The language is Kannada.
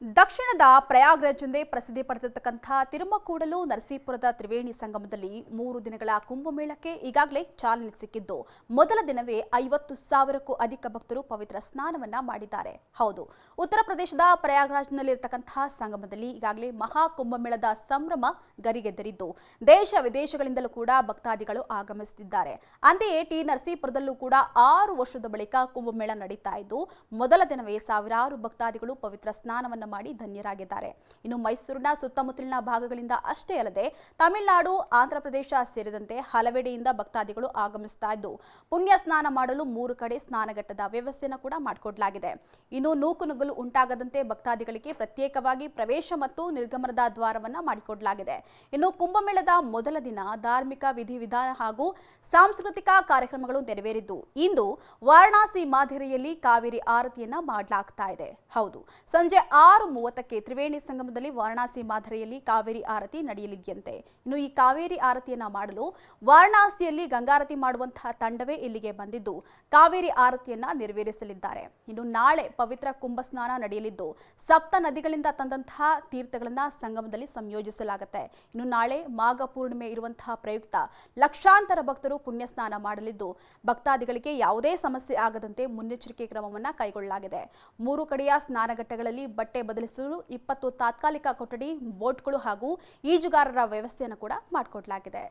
ದಕ್ಷಿಣದ ಪ್ರಯಾಗ್ರಾಜ್ ಎಂದೇ ಪ್ರಸಿದ್ಧಿ ಪಡೆದಿರತಕ್ಕಂಥ ತಿರುಮಕೂಡಲು ನರಸೀಪುರದ ತ್ರಿವೇಣಿ ಸಂಗಮದಲ್ಲಿ 3 ದಿನಗಳ ಕುಂಭಮೇಳಕ್ಕೆ ಈಗಾಗಲೇ ಚಾಲನೆ ಸಿಕ್ಕಿದ್ದು ಮೊದಲ ದಿನವೇ 50,000ಕ್ಕೂ ಅಧಿಕ ಭಕ್ತರು ಪವಿತ್ರ ಸ್ನಾನವನ್ನ ಮಾಡಿದ್ದಾರೆ. ಹೌದು, ಉತ್ತರ ಪ್ರದೇಶದ ಪ್ರಯಾಗ್ರಾಜ್ನಲ್ಲಿರತಕ್ಕಂಥ ಸಂಗಮದಲ್ಲಿ ಈಗಾಗಲೇ ಮಹಾ ಕುಂಭಮೇಳದ ಸಂಭ್ರಮ ಗರಿಗೆದರಿದ್ದು ದೇಶ ವಿದೇಶಗಳಿಂದಲೂ ಕೂಡ ಭಕ್ತಾದಿಗಳು ಆಗಮಿಸುತ್ತಿದ್ದಾರೆ. ಅಂತೆಯೇ ಟಿ ನರಸೀಪುರದಲ್ಲೂ ಕೂಡ 6 ವರ್ಷದ ಬಳಿಕ ಕುಂಭಮೇಳ ನಡೀತಾ ಇದ್ದು ಮೊದಲ ದಿನವೇ ಸಾವಿರಾರು ಭಕ್ತಾದಿಗಳು ಪವಿತ್ರ ಸ್ನಾನವನ್ನ ಮಾಡಿ ಧನ್ಯರಾಗಿದ್ದಾರೆ. ಇನ್ನು ಮೈಸೂರಿನ ಸುತ್ತಮುತ್ತಲಿನ ಭಾಗಗಳಿಂದ ಅಷ್ಟೇ ಅಲ್ಲದೆ ತಮಿಳುನಾಡು, ಆಂಧ್ರ ಪ್ರದೇಶ ಸೇರಿದಂತೆ ಹಲವೆಡೆಯಿಂದ ಭಕ್ತಾದಿಗಳು ಆಗಮಿಸ್ತಾ ಇದ್ದು ಪುಣ್ಯ ಸ್ನಾನ ಮಾಡಲು 3 ಕಡೆ ಸ್ನಾನಘಟ್ಟದ ವ್ಯವಸ್ಥೆಯನ್ನು ಕೂಡ ಮಾಡಿಕೊಡಲಾಗಿದೆ. ಇನ್ನು ನೂಕುನುಗ್ಗಲು ಉಂಟಾಗದಂತೆ ಭಕ್ತಾದಿಗಳಿಗೆ ಪ್ರತ್ಯೇಕವಾಗಿ ಪ್ರವೇಶ ಮತ್ತು ನಿರ್ಗಮನದ ದ್ವಾರವನ್ನ ಮಾಡಿಕೊಡಲಾಗಿದೆ. ಇನ್ನು ಕುಂಭಮೇಳದ ಮೊದಲ ದಿನ ಧಾರ್ಮಿಕ ವಿಧಿವಿಧಾನ ಹಾಗೂ ಸಾಂಸ್ಕೃತಿಕ ಕಾರ್ಯಕ್ರಮಗಳು ನೆರವೇರಿದ್ದು ಇಂದು ವಾರಣಾಸಿ ಮಾದರಿಯಲ್ಲಿ ಕಾವೇರಿ ಆರತಿಯನ್ನ ಮಾಡಲಾಗ್ತಾ ಇದೆ. ಹೌದು, ಸಂಜೆ 6:30ಕ್ಕೆ ತ್ರಿವೇಣಿ ಸಂಗಮದಲ್ಲಿ ವಾರಣಾಸಿ ಮಾದರಿಯಲ್ಲಿ ಕಾವೇರಿ ಆರತಿ ನಡೆಯಲಿದೆಯಂತೆ. ಇನ್ನು ಈ ಕಾವೇರಿ ಆರತಿಯನ್ನ ಮಾಡಲು ವಾರಣಾಸಿಯಲ್ಲಿ ಗಂಗಾರತಿ ಮಾಡುವಂತಹ ತಂಡವೇ ಇಲ್ಲಿಗೆ ಬಂದಿದ್ದು ಕಾವೇರಿ ಆರತಿಯನ್ನ ನೆರವೇರಿಸಲಿದ್ದಾರೆ. ಇನ್ನು ನಾಳೆ ಪವಿತ್ರ ಕುಂಭ ಸ್ನಾನ ನಡೆಯಲಿದ್ದು ಸಪ್ತ ನದಿಗಳಿಂದ ತಂದಂತಹ ತೀರ್ಥಗಳನ್ನ ಸಂಗಮದಲ್ಲಿ ಸಂಯೋಜಿಸಲಾಗುತ್ತೆ. ಇನ್ನು ನಾಳೆ ಮಾಘ ಪೂರ್ಣಿಮೆ ಇರುವಂತಹ ಪ್ರಯುಕ್ತ ಲಕ್ಷಾಂತರ ಭಕ್ತರು ಪುಣ್ಯ ಸ್ನಾನ ಮಾಡಲಿದ್ದು ಭಕ್ತಾದಿಗಳಿಗೆ ಯಾವುದೇ ಸಮಸ್ಯೆ ಆಗದಂತೆ ಮುನ್ನೆಚ್ಚರಿಕೆ ಕ್ರಮವನ್ನ ಕೈಗೊಳ್ಳಲಾಗಿದೆ. 3 ಕಡೆಯ ಸ್ನಾನಘಟ್ಟಗಳಲ್ಲಿ ಬಟ್ಟೆ ಬದಲಿಸಲು 20 ತಾತ್ಕಾಲಿಕ ಕೊಠಡಿ, ಬೋಟ್ಗಳು ಹಾಗೂ ಈಜುಗಾರರ ವ್ಯವಸ್ಥೆಯನ್ನು ಕೂಡ ಮಾಡಿಕೊಡಲಾಗಿದೆ.